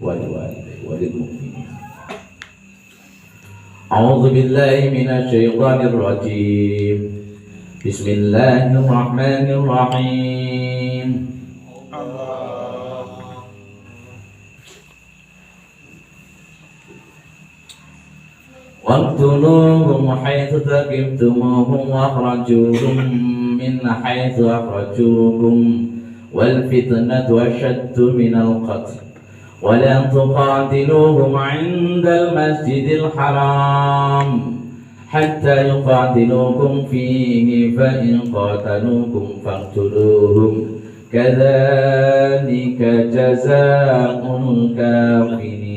ولوالديه وللمؤمنين. أعوذ بالله من الشيطان الرجيم. بسم الله الرحمن الرحيم. واقتلوهم حيث ثقفتموهم واخرجوهم من حيث أخرجوكم والفتنة أشد من القتل ولا تقاتلوهم عند المسجد الحرام حتى يقاتلوكم فيه فإن قاتلوكم فاقتلوهم كذلك جزاء الكافرين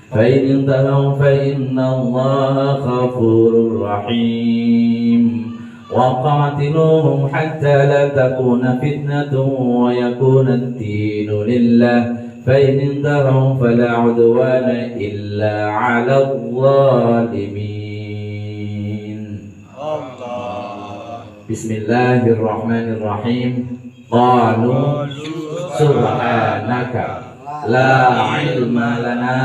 فإن انتهوا فإن الله غفور رحيم وقاتلوهم حتى لا تكون فتنة ويكون الدين لله فإن انتهوا فلا عدوان إلا على الظالمين. بسم الله الرحمن الرحيم. قالوا سبحانك لا علم لنا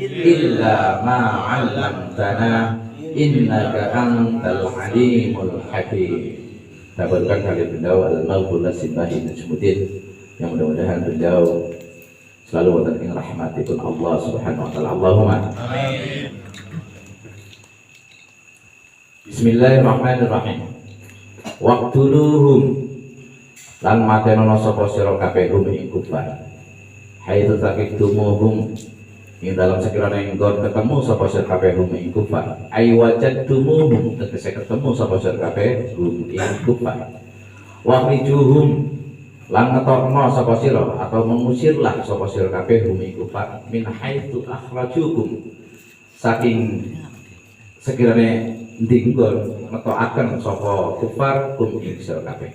إلا ما علمتنا innaka antal alimul hakim. Tabarkan kali beliau al-maghfurlah simbahi najmuddin, yang mudah-mudahan beliau selalu wonten ing rahmatipun Allah Subhanahu wa taala. Allahumma amin. Bismillahirrahmanirrahim. Waqtuluhum lan matenono sapa sira kabeh hum ing kufar. Haitsu taqiftumuhum ing dalam sekiranya engkau ketemu sapa sira kabeh hum ing kufar. Ai wajadtumuhum tegese ketemu sapa sira kabeh hum ing kufar. Wa rijuhum lan ngetokno sapa sira atau mengusirlah sapa sira kabeh hum ing kufar min haitsu akhrajukum saking sekiranya ndinggon ngetokaken sapa kufar hum ing sira kabeh.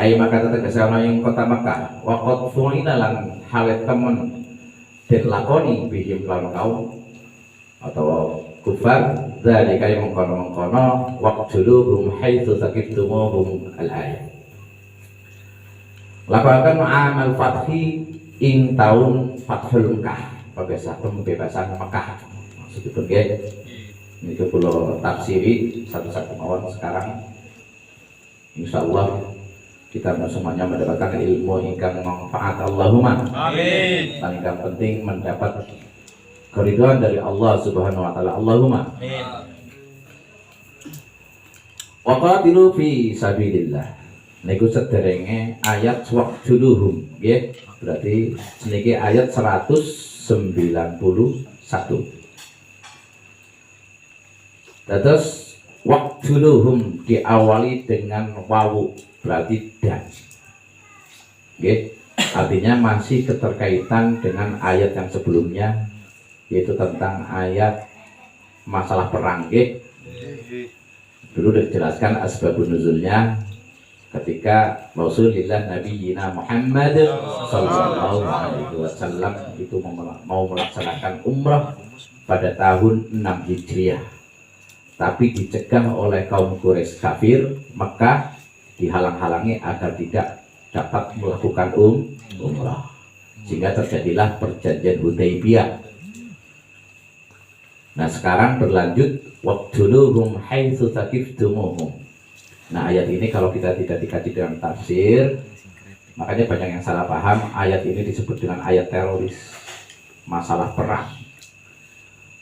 Ai maka tegese ana ing kota Makkah wa qad fu'ina lan halet temen dan lakoni bihim lawan kaum atau kufar dari kaya mengkono-mengkono waqtuluhum haitsu saqiftumuhum al-ayat. Lakukan amal fathi ing tahun Fathul Mekah, pembebasan Mekah. Maksudipun nggih niku kula tafsiri satu-satu mawon sekarang. Insyaallah kita semuanya mendapatkan ilmu ingkang manfaat. Allahumma amin. Paling penting mendapat keridhaan dari Allah Subhanahu wa taala. Allahumma amin. Waqatilu fi sabilillah. Niku sederenge ayat waqtuluhum nggih. Berarti niki ayat 191. Terus waqtuluhum diawali dengan wawu berarti dan. Okay. Artinya masih keterkaitan dengan ayat yang sebelumnya, yaitu tentang ayat masalah perang. Okay. Dulu dijelaskan asbabun nuzulnya ketika Rasulullah Nabiyina Muhammad sallallahu alaihi wasallam itu mau melaksanakan umrah pada tahun 6 Hijriah, tapi dicegah oleh kaum Quraisy kafir Mekah, dihalang-halangi agar tidak dapat melakukan umrah, sehingga terjadilah perjanjian Hudaybiyah. Nah sekarang berlanjut waqtuluhum haitsu taqiftumuhum. Nah ayat ini kalau kita tidak dikaji dengan tafsir, makanya banyak yang salah paham. Ayat ini disebut dengan ayat teroris, masalah perang.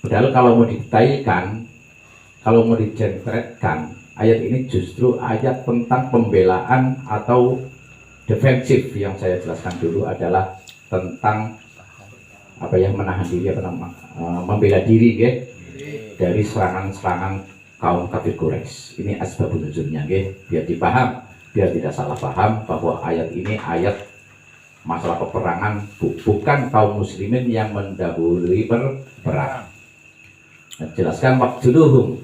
Padahal kalau mau didetailkan, kalau mau dijentretkan, ayat ini justru ayat tentang pembelaan atau defensif. Yang saya jelaskan dulu adalah tentang apa ya, menahan diri, membela diri ya, dari serangan-serangan kaum kafir Quraisy. Ini asbabun nuzulnya ya, biar dipaham, biar tidak salah paham bahwa ayat ini ayat masalah peperangan, bukan kaum muslimin yang mendahului perang. Nah, jelaskan waqtuluhum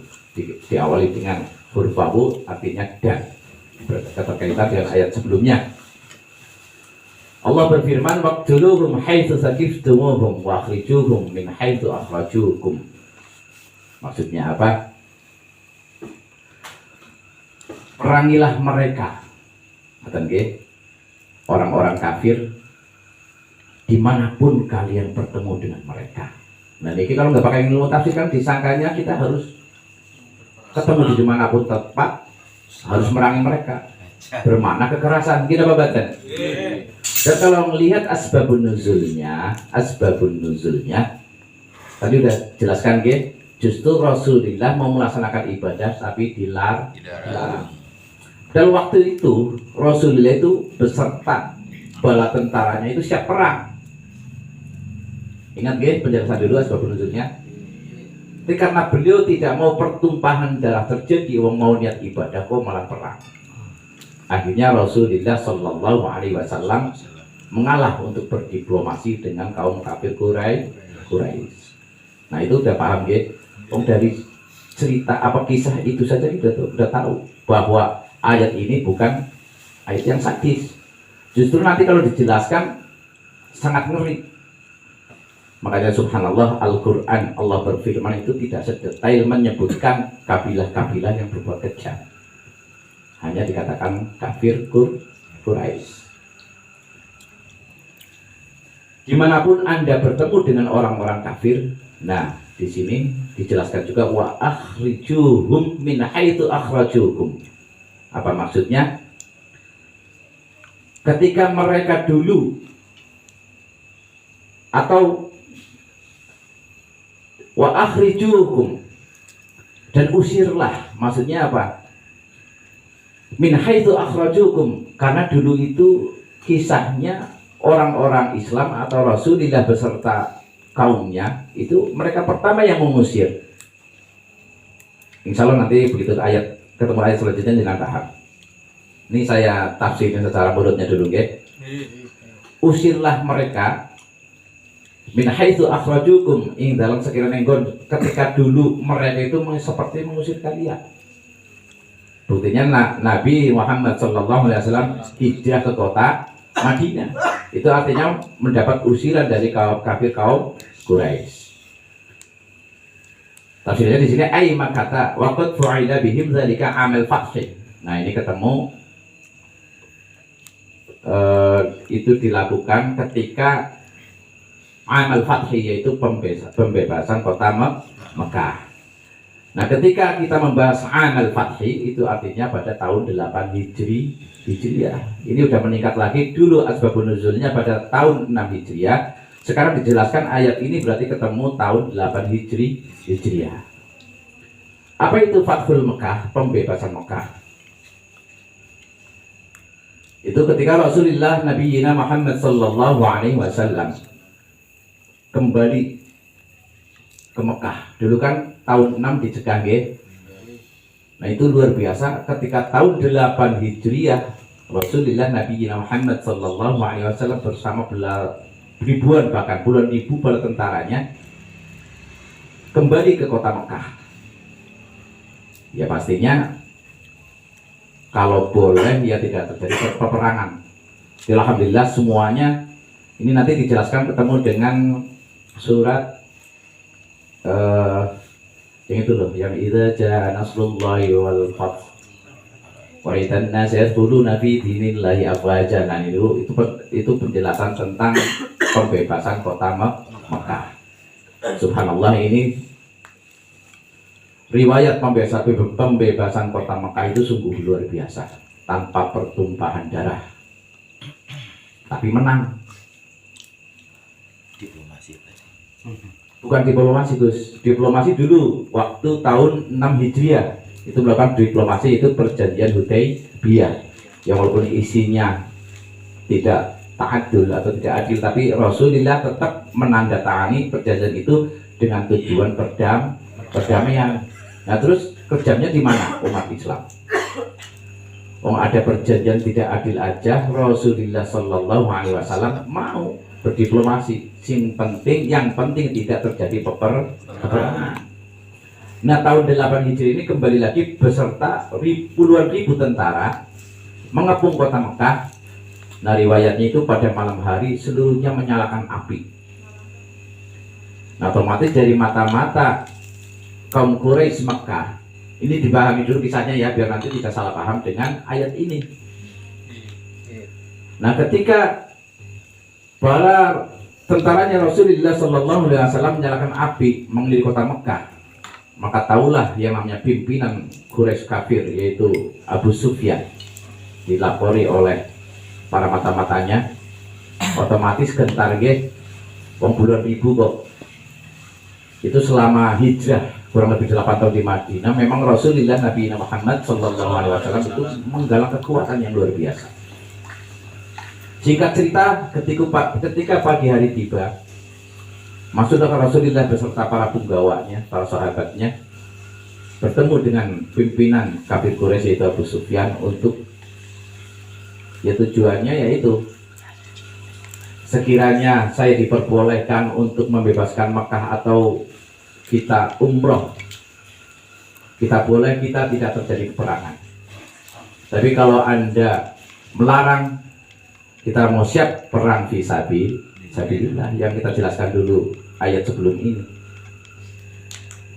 diawali dengan huruf wawu, artinya dan, berkaitan dengan ayat sebelumnya. Allah berfirman waqtuluhum haitsu saqiftumuhum wa akhrijuhum min haitsu akhrajukum. Maksudnya apa? Perangilah mereka, orang-orang kafir, dimanapun kalian bertemu dengan mereka. Nah ini kalau nggak pakai ilmu tafsir kan disangkanya kita harus ketemu di dimanapun tempat, harus merangi mereka, bermakna kekerasan, gitu apa badan? Dan kalau melihat asbabun nuzulnya tadi udah jelaskan justru Rasulullah mau melaksanakan ibadah tapi dilarang. Dan waktu itu Rasulullah itu beserta bala tentaranya itu siap perang. Ingat penjelasan dulu asbabun nuzulnya. Tapi karena beliau tidak mau pertumpahan darah terjadi, mau niat ibadah kok malah perang. Akhirnya Rasulullah Shallallahu Alaihi Wasallam mengalah untuk berdiplomasi dengan kaum kafir Quraisy. Nah itu udah paham dari cerita apa kisah itu saja kita udah tahu bahwa ayat ini bukan ayat yang sadis. Justru nanti kalau dijelaskan sangat ngeri. Makanya subhanallah Al-Quran Allah berfirman itu tidak sedetail menyebutkan kabilah-kabilah yang berbuat kejam. Hanya dikatakan kafir Quraisy. Dimanapun Anda bertemu dengan orang-orang kafir, nah di sini dijelaskan juga wa akhrijuhum min haitsu akhrajukum. Apa maksudnya? Ketika mereka dulu atau wa akhrijuhum dan usirlah, maksudnya apa? Min haitsu akhrajukum, karena dulu itu kisahnya orang-orang Islam atau Rasulullah beserta kaumnya itu mereka pertama yang mengusir. Insya Allah nanti begitu ayat ketemu ayat selanjutnya dengan paham. Ini saya tafsirkan secara menurutnya dulu Usirlah mereka min haitsu akhrajukum, ing dalam sekiranya ketika dulu mereka itu seperti mengusir kalian. Buktinya Nabi Muhammad SAW hijrah ke kota Madinah. Itu artinya mendapat usiran dari kaum kafir kaum Quraisy. Tafsirnya di sini ai makata waqad fu'ila bihim dzalika amal fathih. Nah, ini ketemu itu dilakukan ketika amal fathih, yaitu pembebasan kota Mekah. Nah, ketika kita membahas amal fathih itu artinya pada tahun 8 Hijriah. Ini udah meningkat lagi. Dulu asbabun nuzulnya pada tahun 6 Hijriah. Sekarang dijelaskan ayat ini berarti ketemu tahun 8 Hijriah. Apa itu Fathul Mekah? Pembebasan Mekah. Itu ketika Rasulullah Nabi Muhammad Sallallahu Alaihi Wasallam kembali ke Mekah. Dulu kan tahun 6 dicegah Nah itu luar biasa, ketika tahun 8 Hijriah Rasulullah Nabi Muhammad Sallallahu Alaihi Wasallam bersama ribuan bahkan puluhan ribu bala tentaranya kembali ke kota Mekah. Ya pastinya kalau boleh ya tidak terjadi peperangan. Alhamdulillah semuanya ini nanti dijelaskan ketemu dengan surat yang itu loh, yang idza jaa nasrullahi wal fath wa idzan nas yadkhuluna fi dinillahi afwaja. Nah itu penjelasan tentang pembebasan kota Mekah. Subhanallah, ini riwayat pembebasan kota Mekah itu sungguh luar biasa, tanpa pertumpahan darah, tapi menang. Diplomasi tadi. Bukan diplomasi Gus, diplomasi dulu waktu tahun 6 Hijriah itu melakukan diplomasi, itu perjanjian Hudaybiyah yang walaupun isinya tidak ta'adul atau tidak adil, tapi Rasulullah tetap menandatangani perjanjian itu dengan tujuan perdamaian. Nah terus kerjanya di mana umat Islam? Ada perjanjian tidak adil aja Rasulullah Sallallahu Alaihi Wasallam mau berdiplomasi. Yang penting tidak terjadi peperangan. Nah tahun 8 Hijriah ini kembali lagi beserta puluhan ribu tentara mengepung kota Mekah. Nah riwayatnya itu pada malam hari seluruhnya menyalakan api. Nah otomatis dari mata-mata kaum Quraisy Mekah ini dipahami dulu kisahnya ya, biar nanti tidak salah paham dengan ayat ini. Nah ketika para tentaranya Rasulullah Shallallahu Alaihi Wasallam menyalakan api mengilir kota Mekah. Maka tahulah yang namanya pimpinan Quraisy kafir, yaitu Abu Sufyan, dilapori oleh para mata-matanya, otomatis gentar ge wong bulan ribu kok. Itu selama hijrah kurang lebih 8 tahun di Madinah, memang Rasulullah Nabi Muhammad Shallallahu Alaihi Wasallam itu menggalang kekuatan yang luar biasa. Singkat cerita, ketika pagi hari tiba, masuklah Rasulullah beserta para punggawanya, para sahabatnya, bertemu dengan pimpinan kafir Quraisy yaitu Abu Sufyan untuk, ya tujuannya yaitu sekiranya saya diperbolehkan untuk membebaskan Mekah atau kita umroh, kita boleh, kita tidak terjadi peperangan. Tapi kalau Anda melarang, kita mau siap perang fi sabilillah, yang kita jelaskan dulu ayat sebelum ini.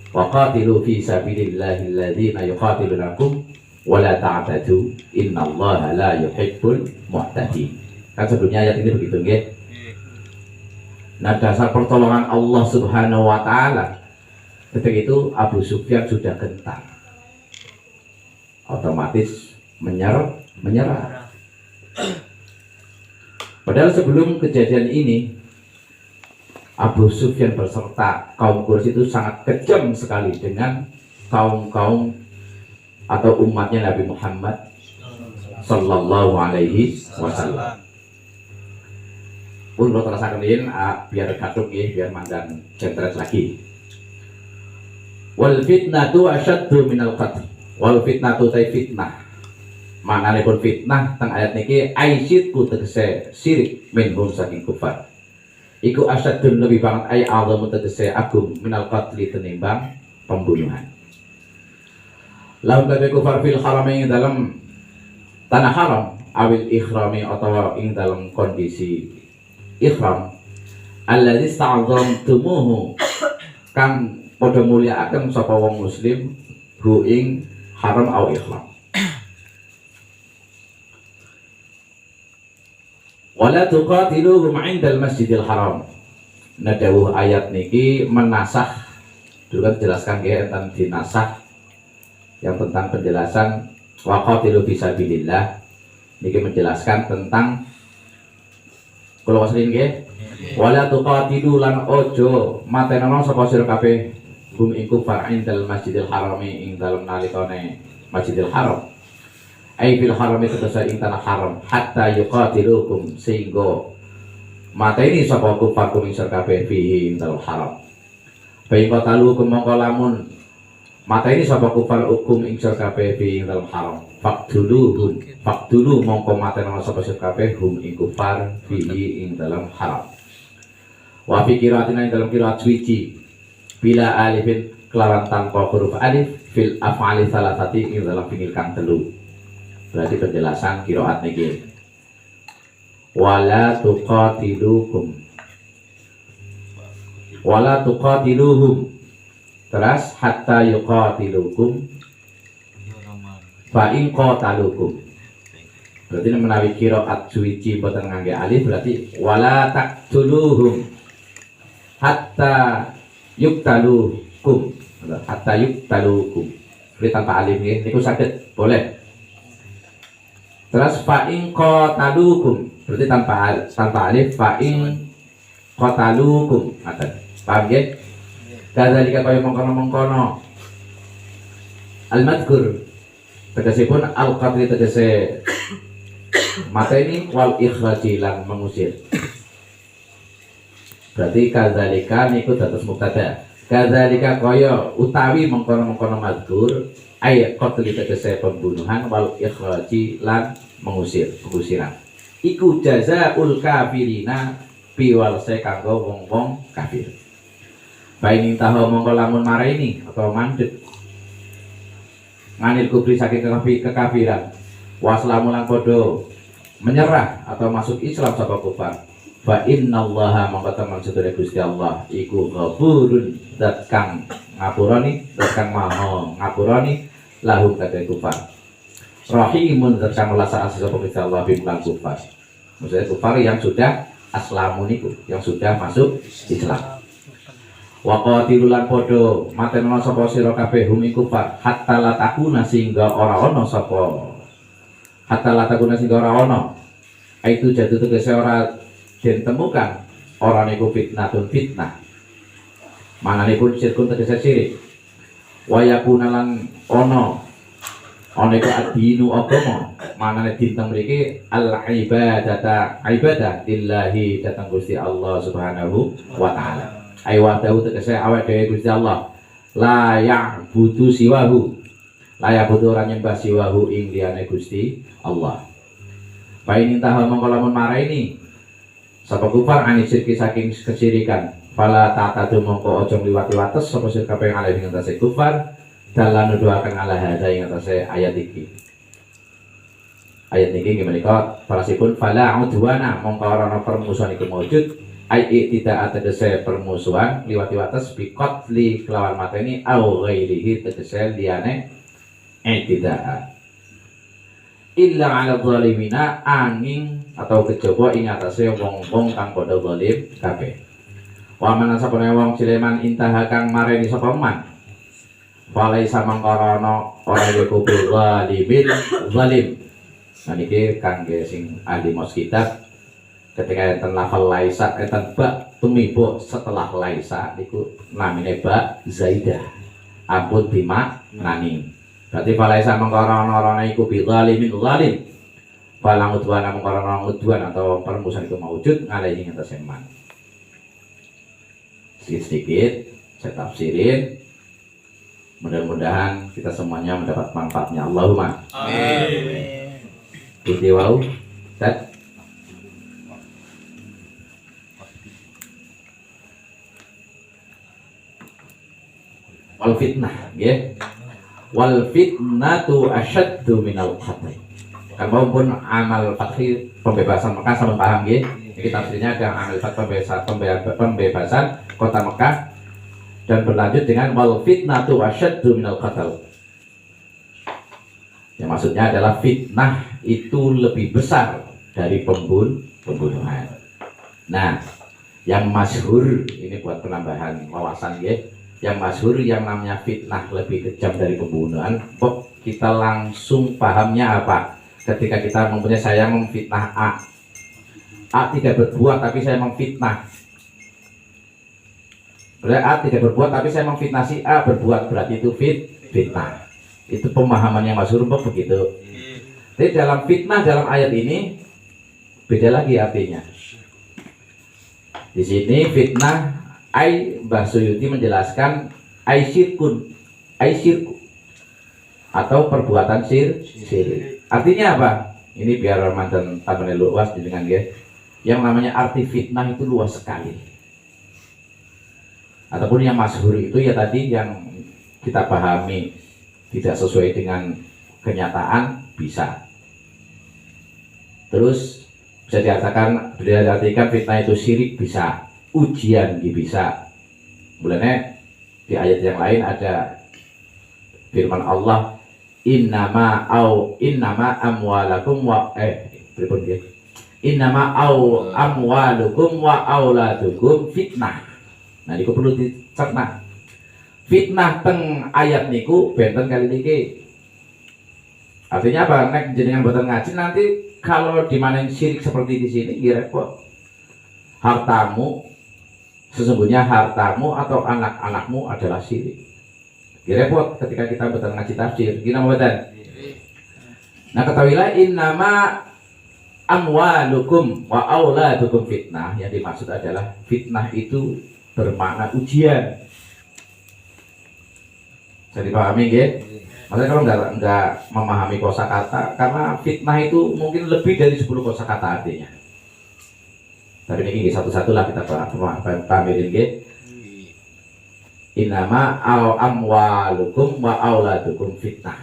Wa qatilu fi sabilillahi alladziina yuqatilunakum wa la ta'tadu innallaha la yuhibbul mu'tadin. Kan sebelumnya ayat ini begitu nggih. Nah, dasar pertolongan Allah Subhanahu wa taala ketika itu Abu Sufyan sudah gentar. Otomatis menyerah. Padahal sebelum kejadian ini, Abu Sufyan beserta kaum Quraisy itu sangat kejam sekali dengan kaum-kaum atau umatnya Nabi Muhammad Sallallahu Alaihi Wasallam. Pun lo terasa kenalin, biar katuk ya, biar mandan centret lagi. Wal fitnatu asyaddu minal qatl. Wal fitnatu tay fitnah. Maknane pun fitnah teng ayat niki aisyidku tegese sirik minhum saking kufar. Iku asyadun lebih banget ay azamu tegese agung minal qatli tenimbang pembunuhan. Lalu kata kufar fil haramain dalam tanah haram awil ikhrami atau ing dalam kondisi ikhram alladzi sta'zamtumuhu kang padha mulyakaken sapa wong muslim hu ing haram au ikhram. Wala tuqatiluhum 'indal Masjidil Haram. Nah, dawuh ayat niki menasah, dulu kan jelaskan ya tentang dinasah yang tentang penjelasan waqatilu fisabilillah. Niki menjelaskan tentang kalau wasrin nggih. Wala tuqatilu lan ojo matenono sapa sira kabeh hum ing kufar 'indal Masjidil Haram ing dalem nalikane Masjidil Haram. Ai fil harami tegese ing tanah haram hatta yuqatilukum sehingga mata ini sapa kufar ing kabeh fihi ing dalam haram. Baik qatalu mongko lamun mata ini sapa kufar hukum ing kabeh fihi ing dalam haram. Faqdulu mongko mata sapa kabeh hum ing kufar fihi ing dalam haram. Wa fi qiraatina ing dalam qiraat suci bila alifin kelawan tanpa huruf alif fil af'ali salasati ing dalam fi'il kang telu. Berarti penjelasan qiraat niki wala tuqatiluhum terus hatta yuqatilukum fa in qatalukum. Berarti menawi qiraat suci boten ngangge alif berarti wala taqtuluhum hatta yuqtalukum. Hatta yuqtalukum. Berarti tanpa alif nggih niku saged boleh. Terus fa'in qatalukum berarti tanpa alif fa'in qatalukum ngaten. Paham nggih? Kadzalika kaya mengkono-mengkono al-madhkur tegesipun al-qatl tegese mateni wal ikhraji lan mengusir. Berarti kadzalika niku dados mubtada. Kadzalika kaya utawi mengkono-mengkono madhkur ayat qatl tegese pembunuhan wal ikhraji lan pengusiran. Iku jazaul kafirina piwalse kanggo wong-wong kafir. Baik tahu mongko lamun maraini atau mandek nganil kubri saking kekafiran waslamu lan podo menyerah atau masuk Islam sapa kufar. Fa innallaha mongko teman sedaya Gusti Allah iku ghafurun zat kang ngapurani, zat kang maha ngapurani lahum kadhe kufar. Rahimun zat kang melasa asih sapa Gusti Allah bimbang kufar. Maksudnya kufar yang sudah aslamu niku yang sudah masuk Islam. Wa qatilulan padha matenono sapa sira kabeh hum kufar hatta la takuna sehingga ora ana sapa hatta la takuna sehingga ora ana itu jatuh tegese ora den temukan ora niku fitnatun fitnah manane pun sirkun tegese sirik wa yakuna lan ana iku adinu agama manane dinten mriki al ibadah lillahi datang Gusti Allah Subhanahu wa taala. Aywa tahu tegese awake dhewe Gusti Allah la ya'budu siwahu la ya'budu ora nyembah siwahu ing liyane Gusti Allah. Pain intah mongko lamun maraini sapa kufar anisirki saking kesyirikan fala ta'tadu mongko aja liwat-liwates sapa sir kabeh alih ing atase kufar dalan nuduhaken ala hada ing atase ayat iki. Ayat niki menika parasipun fala udwana mongko ora ana permusuhan iku maujud ai tidak tegese permusuhan liwat-liwates biqatli kelawan mateni au ghairihi tegese liyane tidak illa ala zalimina angin atau kejaba ing atase wong-wong kang padha zalim kabeh. Wa man sapane wong cileman intaha kang mareni sapa man falai samangkarana ora iku zalimin zalim. Nah niki kangge sing ahli mos kitab ketika enten lafal laisa enten ba tumibo setelah laisa niku namine ba zaidah ampun bima nani berarti falaisa mengkorona iku bi zalimin zalim falang udwana mengkorona udwan atau permusuhan itu maujud ngalahi ing atas iman. Sedikit saya tafsirin, mudah-mudahan kita semuanya mendapat manfaatnya. Allahumma amin. Itu wau dan wal fitnah nggih wal fitnatu asyaddu minal qatl kan maupun amal fathi pembebasan Mekah sama paham nggih iki tafsirnya ada amal fathi pembebasan kota Mekah dan berlanjut dengan wal fitnatu asyaddu minal qatl yang maksudnya adalah fitnah itu lebih besar dari pembunuhan. Nah yang masyhur ini buat penambahan wawasan nggih yang masyhur yang namanya fitnah lebih kejam dari pembunuhan. Kok kita langsung pahamnya apa? Ketika kita mempunyai saya memfitnah A tidak berbuat tapi saya memfitnah. Berarti A tidak berbuat tapi saya memfitnah si A berbuat, berarti itu fitnah. Itu pemahaman yang masyhur begitu. Tapi dalam fitnah dalam ayat ini beda lagi artinya. Di sini fitnah Mbah Suyuti menjelaskan syirku atau perbuatan syirik. Artinya apa? Ini biar mantan tambah luas dengan dia. Yang namanya arti fitnah itu luas sekali. Ataupun yang masyhur itu ya tadi yang kita pahami tidak sesuai dengan kenyataan bisa. Terus bisa diartikan fitnah itu syirik bisa. Ujian bisa. Mulanya di ayat yang lain ada firman Allah innama amwalakum wa amwalukum wa auladukum fitnah. Nah niku perlu dicerna. Fitnah teng ayat niku benten kali niki. Artinya apa? Nek jenengan boten ngaji nanti kalau dimanen syirik seperti di sini repot. Hartamu sesungguhnya hartamu atau anak-anakmu adalah syirik. Repot ketika kita betul ngaji tafsir. Gimana betul? Nah ketahuilah innama amwalukum wa auladukum fitnah. Yang dimaksud adalah fitnah itu bermakna ujian. Jadi pahami nggih? Maksudnya kalau enggak memahami kosakata, karena fitnah itu mungkin lebih dari 10 kosakata artinya. Tapi ini satu-satu lah kita pamerin nggih. Innama amwalukum wa auladukum fitnah.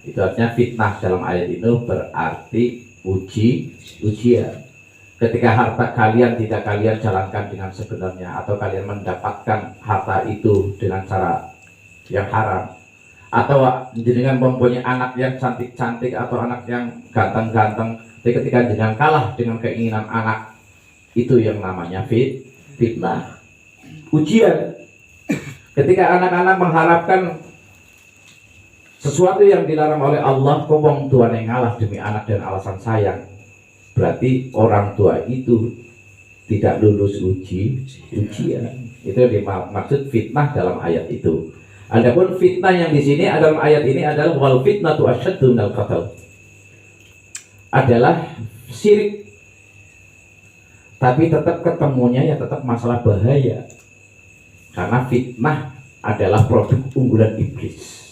Itu artinya fitnah dalam ayat itu berarti ujian. Ketika harta kalian tidak kalian jalankan dengan sebenarnya, atau kalian mendapatkan harta itu dengan cara yang haram, atau dengan mempunyai anak yang cantik-cantik atau anak yang ganteng-ganteng, ketika jenengan kalah dengan keinginan anak Itu yang namanya fitnah, ujian. Ketika anak-anak mengharapkan sesuatu yang dilarang oleh Allah, kok wong tua yang ngalah demi anak dan alasan sayang, berarti orang tua itu tidak lulus ujian. Itu yang dimaksud fitnah dalam ayat itu. Adapun fitnah yang di sini dalam ayat ini adalah wal fitnatu asyaddu minal qatl, adalah syirik. Tapi tetap ketemunya ya tetap masalah bahaya. Karena fitnah adalah produk unggulan iblis.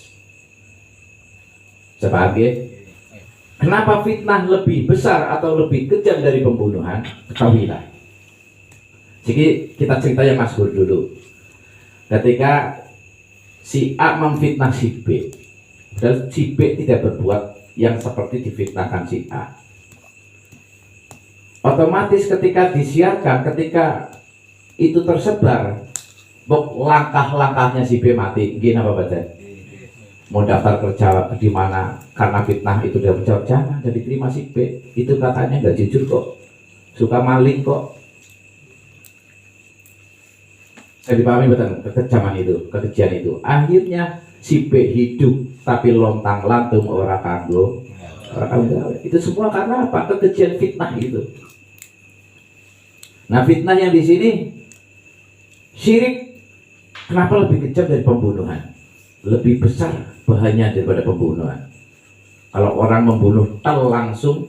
Sebab ya, kenapa fitnah lebih besar atau lebih kejam dari pembunuhan? Ketahuilah. Jadi kita cerita yang masyhur dulu. Ketika si A memfitnah si B, dan si B tidak berbuat yang seperti difitnahkan si A, otomatis ketika disiarkan, ketika itu tersebar, langkah-langkahnya si B mati. Gini apa baca? Mau daftar kerja di mana karena fitnah itu dia menjawab, jangan jadi terima si B. Itu katanya nggak jujur kok, suka maling kok. Saya dipahami betul kekejaman itu, kekejian itu. Akhirnya si B hidup tapi lontang lantung orang kanggo. Itu semua karena apa? Kekejian fitnah itu. Nah, fitnah yang di sini syirik, kenapa lebih kejam dari pembunuhan? Lebih besar bahayanya daripada pembunuhan. Kalau orang membunuh langsung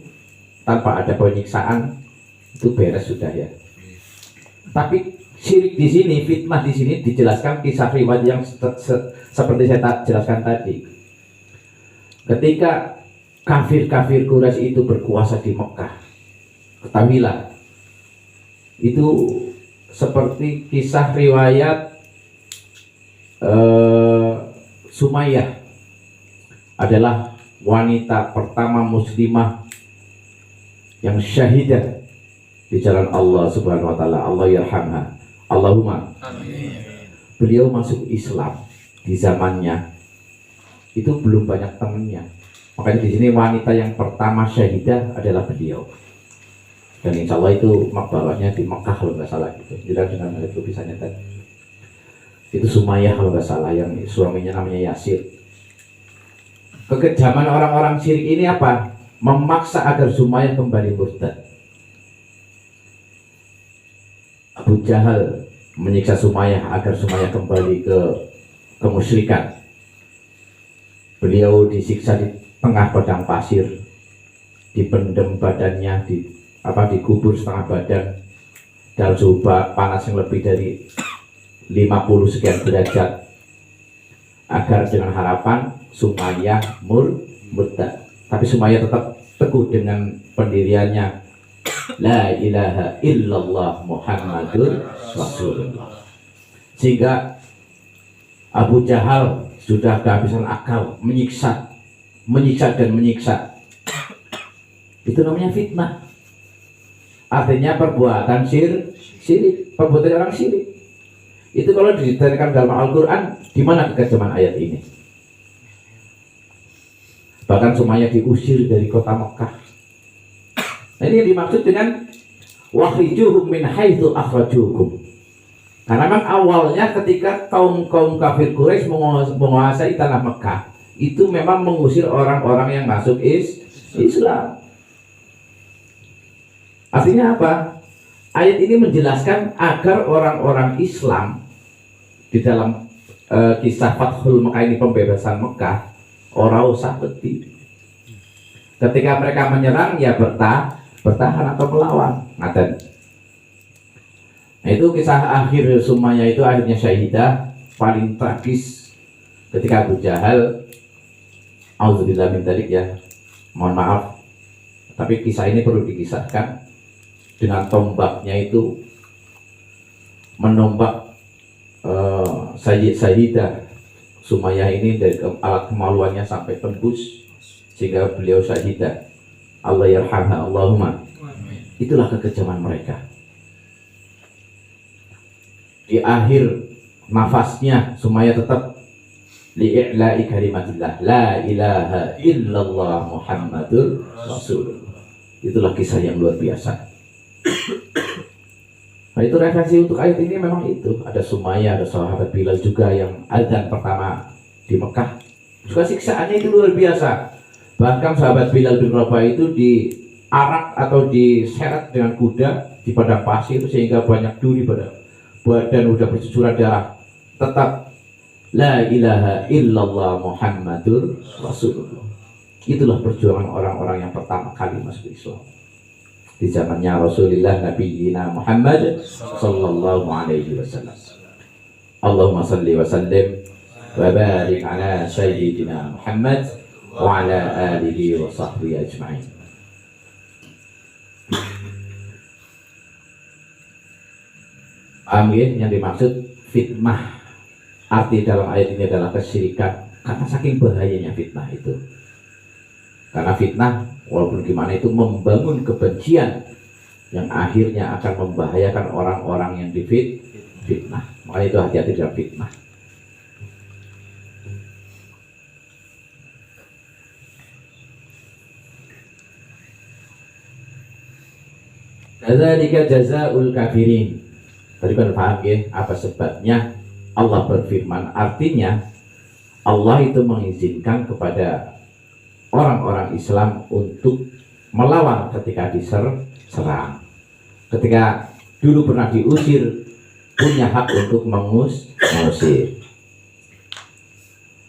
tanpa ada penyiksaan, itu beres sudah ya. Tapi syirik di sini, fitnah di sini dijelaskan kisah riwayat yang seperti saya jelaskan tadi. Ketika kafir-kafir Quraisy itu berkuasa di Mekah, ketahuilah itu seperti kisah riwayat Sumayyah adalah wanita pertama muslimah yang syahidah di jalan Allah Subhanahu wa taala. Allah yarhamha. Allahumma amin. Beliau masuk Islam di zamannya itu belum banyak temannya. Makanya di sini wanita yang pertama syahidah adalah beliau. Dan insya Allah itu makbarahnya di Mekah kalau nggak salah gitu. Jadi dengan itu bisa nyetet. Itu Sumayyah kalau nggak salah, yang suaminya namanya Yasir. Kekejaman orang-orang syirik ini apa? Memaksa agar Sumayyah kembali murtad. Abu Jahal menyiksa Sumayyah agar Sumayyah kembali ke kemusyrikan. Beliau disiksa di tengah padang pasir, dipendam badannya, dikubur setengah badan dalam suhu panas yang lebih dari 50 sekian derajat, agar dengan harapan Sumayyah murtad. Tapi Sumayyah tetap teguh dengan pendiriannya, la ilaha illallah Muhammadur Rasulullah. Sehingga Abu Jahal sudah kehabisan akal, menyiksa dan menyiksa. Itu namanya fitnah. Artinya perbuatan syirik, perbuatan orang syirik. Itu kalau didirikan dalam Al-Quran, di mana kekejaman ayat ini? Bahkan Sumayyah diusir dari kota Mekah. Nah, ini yang dimaksud dengan wakhrijuhum min haitsu akhrajukum. Karena memang awalnya ketika kaum kafir Quraisy menguasai tanah Mekah, itu memang mengusir orang-orang yang masuk Islam. Artinya apa? Ayat ini menjelaskan agar orang-orang Islam di dalam kisah Fathul Mekah ini, pembebasan Mekah, orang usah beti. Ketika mereka menyerang, ya bertahan atau melawan. Ngaten. Nah, itu kisah akhir Sumayyah itu akhirnya syahidah, paling tragis ketika Abu Jahal, auzubillah min dzalik ya, mohon maaf, tapi kisah ini perlu dikisahkan. Dengan tombaknya itu menombak Sayyidah Sumayyah ini dari alat kemaluannya sampai tembus sehingga beliau syahidah. Allah yarhamha, Allahumma. Itulah kekejaman mereka. Di akhir nafasnya Sumayyah tetap li'i'la'i kalimatillah, la ilaha illallah Muhammadur Rasulullah. Itulah kisah yang luar biasa. itu referensi untuk ayat ini memang itu. Ada Sumayyah, ada sahabat Bilal juga yang adzan pertama di Mekah. Juga siksaannya itu luar biasa. Bahkan sahabat Bilal bin Rabah itu diarak atau diseret dengan kuda di padang pasir sehingga banyak duri pada badan, udah bercucuran darah. Tetap la ilaha illallah Muhammadur Rasulullah. Itulah perjuangan orang-orang yang pertama kali masuk Islam di zamannya Rasulullah Nabiyina Muhammad sallallahu alaihi wasallam. Allahumma salli wa sallim wa barik ala sayyidina Muhammad wa ala alihi wa sahbihi ajma'in. Paham ya? Yang dimaksud fitnah, arti dalam ayat ini adalah kesyirikan, karena saking bahayanya fitnah itu. Karena fitnah walaupun gimana itu membangun kebencian yang akhirnya akan membahayakan orang-orang yang fitnah. Makanya itu hati-hati dalam fitnah. Dzalika jazaa'ul kafirin. Tadi kan paham ya apa sebabnya Allah berfirman, artinya Allah itu mengizinkan kepada orang-orang Islam untuk melawan ketika diserang. Ketika dulu pernah diusir, punya hak untuk mengusir.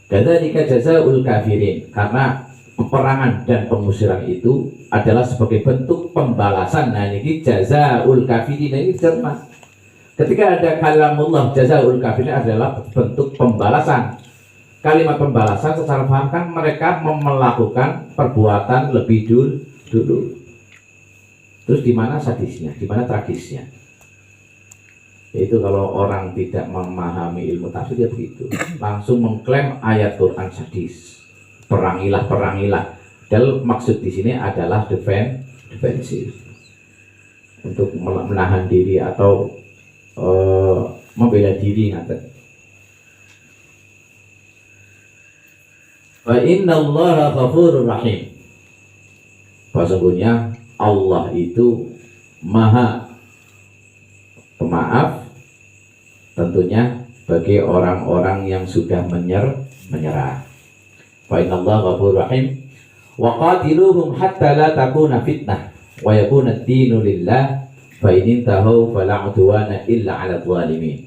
Dzalika jazaa'ul kafirin, karena peperangan dan pengusiran itu adalah sebagai bentuk pembalasan. Nah ini jazaa'ul kafirin, ini cermat. Ketika ada kalamullah jazaa'ul kafirin adalah bentuk pembalasan. Kalimat pembalasan secara paham kan mereka melakukan perbuatan lebih dulu. Terus di mana sadisnya, di mana tragisnya? Yaitu kalau orang tidak memahami ilmu tafsir dia begitu, langsung mengklaim ayat Quran sadis. Perangilah. Dan maksud di sini adalah defensif. Untuk menahan diri atau membela diri ngaten. Fa innallaha ghafurur rahim. Sesungguhnya Allah itu Maha Pemaaf, tentunya bagi orang-orang yang sudah menyerah. Fa innallaha ghafurur rahim. Wa qatiluhum hatta la takuna fitnah wa yakuna ad-dinu lillah fa in intahu fala 'udwana illa 'alal zalimin.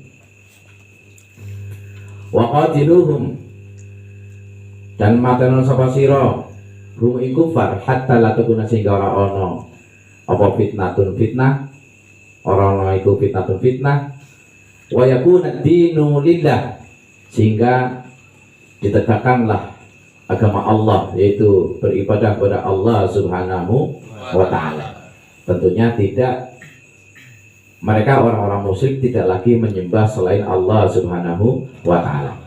Wa qatiluhum, dan mateno sapa sira rum ing kufar hatta la takuna sehingga ora ana apa fitnatun fitnah, ora ana iku fitnatun fitnah, wa yakuna dinu lillah, sehingga ditegakkanlah agama Allah, yaitu beribadah kepada Allah Subhanahu wa taala. Tentunya tidak, mereka orang-orang musyrik tidak lagi menyembah selain Allah Subhanahu wa taala.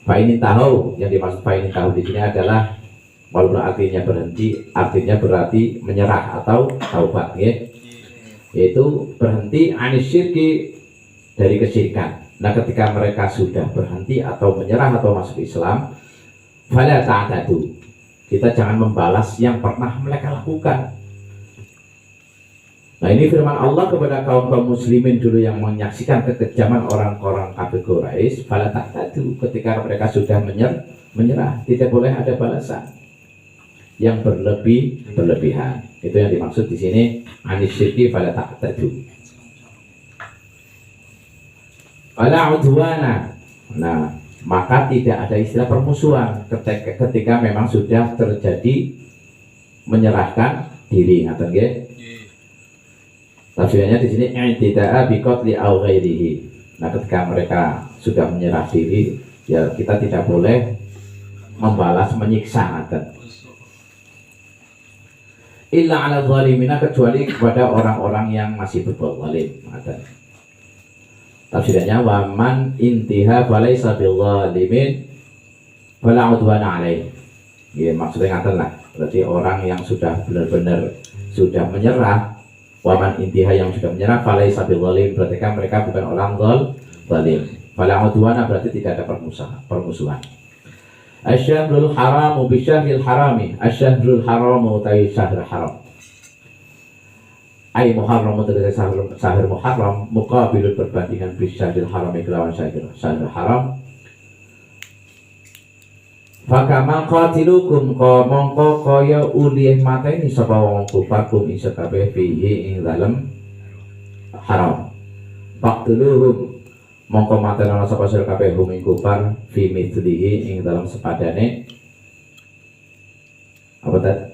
Fa'inin tahu, yang dimaksud fa'inin tahu di sini adalah walaupun artinya berhenti, artinya berarti menyerah atau taubat, ya. Yaitu berhenti anis syirki, dari kesyirikan. Nah ketika mereka sudah berhenti atau menyerah atau masuk Islam, fala ta'tadu, kita jangan membalas yang pernah mereka lakukan. Nah ini firman Allah kepada kaum muslimin dulu yang menyaksikan kekejaman orang-orang kafir Quraisy. Fala ta'tadu, ketika mereka sudah menyerah, tidak boleh ada balasan yang berlebihan. Itu yang dimaksud di sini anis syirki fala ta'tadu. Fala udwana. Nah, maka tidak ada istilah permusuhan ketika memang sudah terjadi menyerahkan diri, ngaten nggih. Tafsirnya di sini i'tida'a bi qatli aw ghairihi. Nah, ketika mereka sudah menyerah diri, ya kita tidak boleh membalas menyiksa, ngaten. Illa 'ala zalimina, kecuali kepada orang-orang yang masih berbuat zalim, ngaten. Tafsirnya wa man intiha falaisa bil zalimin fala udwana alaih. Ya maksudnya ngaten lah. Berarti orang yang sudah benar-benar sudah menyerah, waman intiha yang sudah menyerah, falaisa bil zalim, berarti kan mereka bukan orang zalim. Fala udwana berarti tidak ada permusuhan. Asyahrul haramu bisyahril harami. Asyahrul haramu ta'i syahrul haram. Ai Muharram tegese sahur Muharram muqabilun perbandingan bisyadil haram kelawan sahur haram. Fakama qatilukum mongko kaya ulih mateni sapa wong kufar kum isa kabeh fihi ing dalem haram. Faqtuluhum mongko mateni sapa sira kabeh hum ing kufar fi mithlihi ing dalem sepadane apa tadi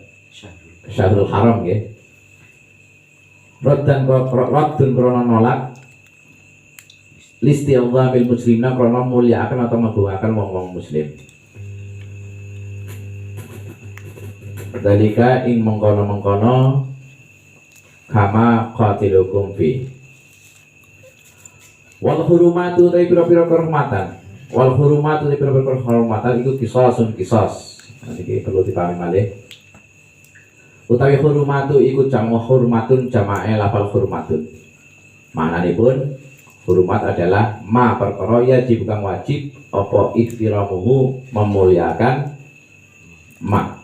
syahrul haram nggih. Raddun krono nolak listi Allah bil muslimna krono mulia akan atau menggunakan wong-wong muslim. Dalika ing mengkono kama qatilukum fi. Wal hurumatu ta pira-pira kehormatan. Wal hurumatu ta pira-pira kehormatan iku kisasun kisas. Iki perlu dipahami malih. Utawi hurumatu iku jamu hurmatun jamae lafal hurmatun. Maknanipun hurumat adalah ma perkara yajib kang wajib apa iktiramuhu memuliakan ma.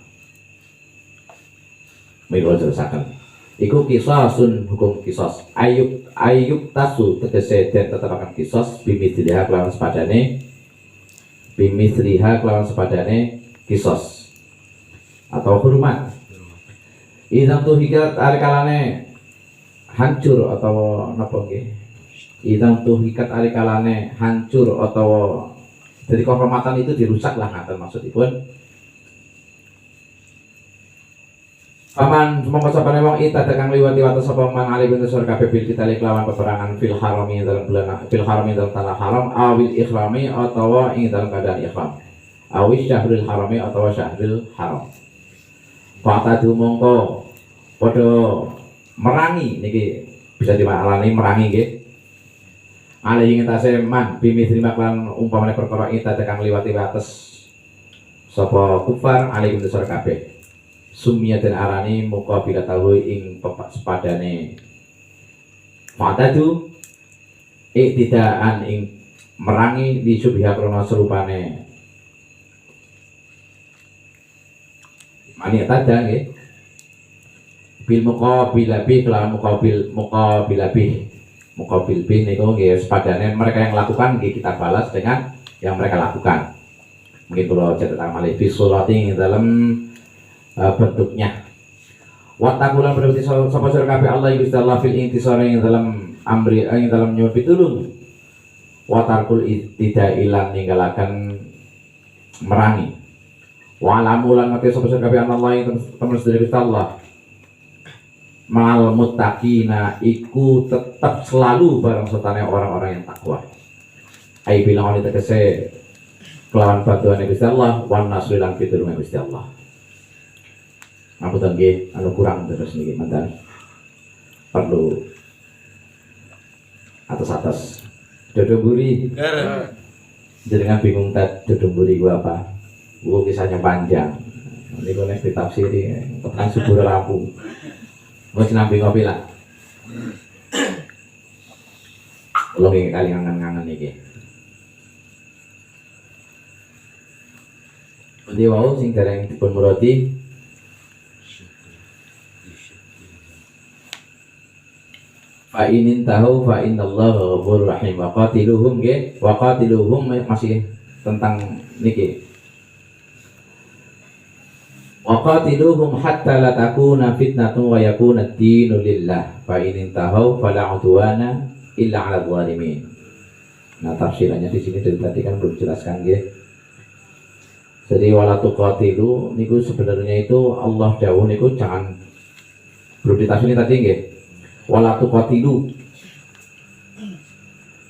Mila jelaskan. Iku kisasun hukum kisas. Ayub tasu tegese den tetapaken kisas bimithliha kelawan sepadane kisas atau hurmat. Idang tuh hikat arikalane hancur atau napa nggih? Idang tuh hikat arikalane hancur atau dari kehormatan itu dirusak lah ngaten maksudipun. Paman mongko sapane wong ita tekan liwati wates sapa man ali bin sur kabeh bil kita lawan peperangan fil harami dalam bulan fil harami dalam tanah haram awil ikhrami atawa ing dalam keadaan ikhram. Awis syahrul harami atawa syahrul haram. Fatadu mongko padha merangi niki bisa dimaknani merangi nggih. Alih ing tase man bimi terima lan umpamane perkara ita tekan liwati wates sapa kufar alih besar kabeh. Sumia dan arani muqabila tahu ing sepadane. Fatadu iktidaan ing merangi di subha krana serupane. Mani tada nggih. Bil muqabila bi kelawan muqabila bi. Muqabil bi niku nggih sepadane mereka yang lakukan nggih kita balas dengan yang mereka lakukan. Mungkin kula catatan malih fi surati dalam bentuknya. Watakulan berarti sapa sira kabeh Allah Gusti Allah fil intisari ing dalam amri ing dalam nyobi tulung. Watarkul ilan ninggalaken merangi. Walamulan ngerti sapa sira kabeh Allah ing temen sedherek Gusti Allah. Mal muttaqina iku tetap selalu bareng sertane orang-orang yang takwa. Ai bilang ini tegese kelawan bantuan Gusti Allah wan nasri lan pitulungan Gusti Allah. Ngapunten nggih anu kurang terus niki mantan. Perlu atas-atas dodoburi. Jenengan bingung tak dodoburi gua apa? Gua kisahnya panjang. Ini kok nek ditafsiri tekan subur rampung. Mau sinambi ngopi lah. Kalau ingin kali ngangen-ngangen iki. Jadi wau sing dereng dipun murati fa inin tahu fa innallaha ghafurur rahim wa qatiluhum nggih wa qatiluhum masih tentang niki wa qatiluhum hatta la takuna fitnatun wa yakuna ad-dinu lillah fa inin tahu fala udwana illa 'ala zalimin. Nah tafsirannya di sini dari tadi kan belum jelaskan nggih. Jadi wala tuqatilu niku sebenarnya itu Allah dawuh niku jangan belum ditafsiri tadi nggih. Wala tuqatilu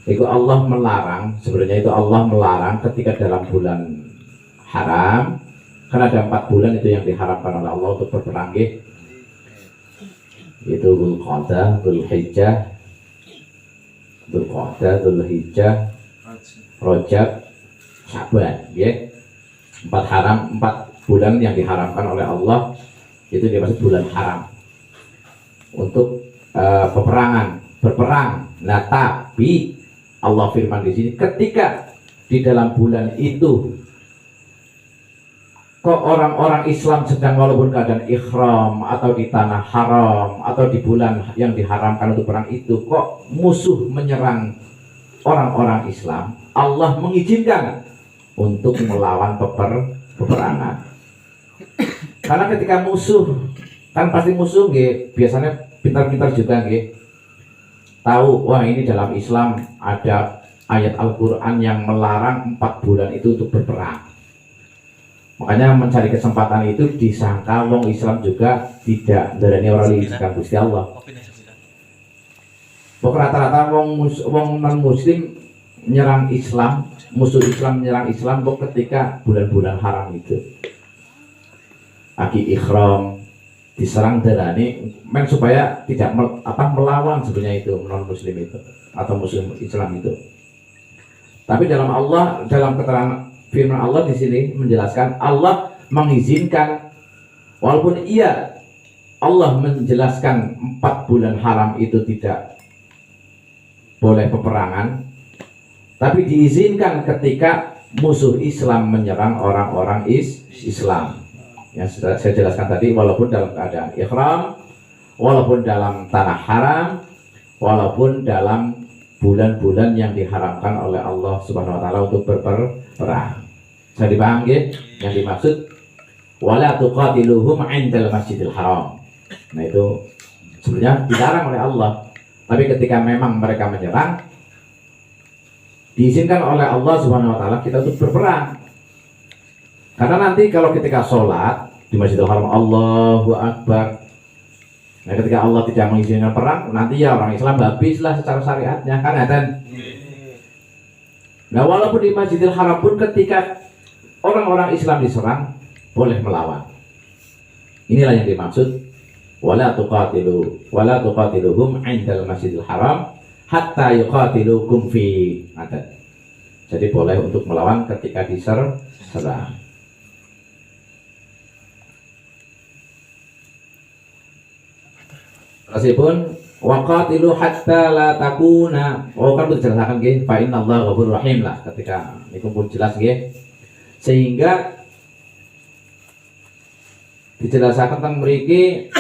itu Allah melarang, sebenarnya itu Allah melarang ketika dalam bulan haram, karena ada 4 bulan itu yang diharamkan oleh Allah untuk berperang, itu Dzulqa'dah, Dzulhijjah, Rajab, Syaban, ya. 4 bulan yang diharamkan oleh Allah itu dimaksud bulan haram untuk berperang. Nah, tapi Allah firman di sini ketika di dalam bulan itu kok orang-orang Islam sedang walaupun keadaan ikhram atau di tanah haram atau di bulan yang diharamkan untuk perang itu, kok musuh menyerang orang-orang Islam, Allah mengizinkan untuk melawan peperangan. Karena ketika musuh, kan pasti musuh biasanya pintar-pintar juga tahu, wah ini dalam Islam ada ayat Al-Quran yang melarang 4 bulan itu untuk berperang. Makanya mencari kesempatan itu disangka wong Islam juga tidak berani orang diizinkan Gusti Allah. Pokok rata-rata wong non Muslim menyerang Islam, musuh Islam menyerang Islam kok ketika bulan-bulan haram itu. Lagi ikhram diserang darani men supaya tidak melawan sebenarnya itu non Muslim itu atau Muslim Islam itu. Tapi dalam keterangan firman Allah di sini menjelaskan Allah mengizinkan, walaupun Allah menjelaskan 4 bulan haram itu tidak boleh peperangan, tapi diizinkan ketika musuh Islam menyerang orang-orang Islam. Yang sudah saya jelaskan tadi, walaupun dalam keadaan ikhram, walaupun dalam tanah haram, walaupun dalam bulan-bulan yang diharamkan oleh Allah Subhanahu wa taala untuk berperang. Saya dipaham yang dimaksud wala tuqatiluhum 'indal masjidil haram. Nah itu sebenarnya dilarang oleh Allah. Tapi ketika memang mereka menyerang, diizinkan oleh Allah Subhanahu wa taala kita untuk berperang. Karena nanti kalau ketika sholat di Masjidil Haram Allahu Akbar, nah ketika Allah tidak mengizinkan perang, nanti ya orang Islam habislah secara syariatnya kan ada. Nah walaupun di Masjidil Haram pun ketika orang-orang Islam diserang boleh melawan. Inilah yang dimaksud wala tuqatiluhum 'indal Masjidil Haram hatta yuqatilukum fi. Jadi boleh untuk melawan ketika diserang. Meskipun waqatilu hatta la takuna, kan dijelaskan fa innallaha ghafurur rahim lah ketika niku pun jelas sehingga dijelaskan tentang mriki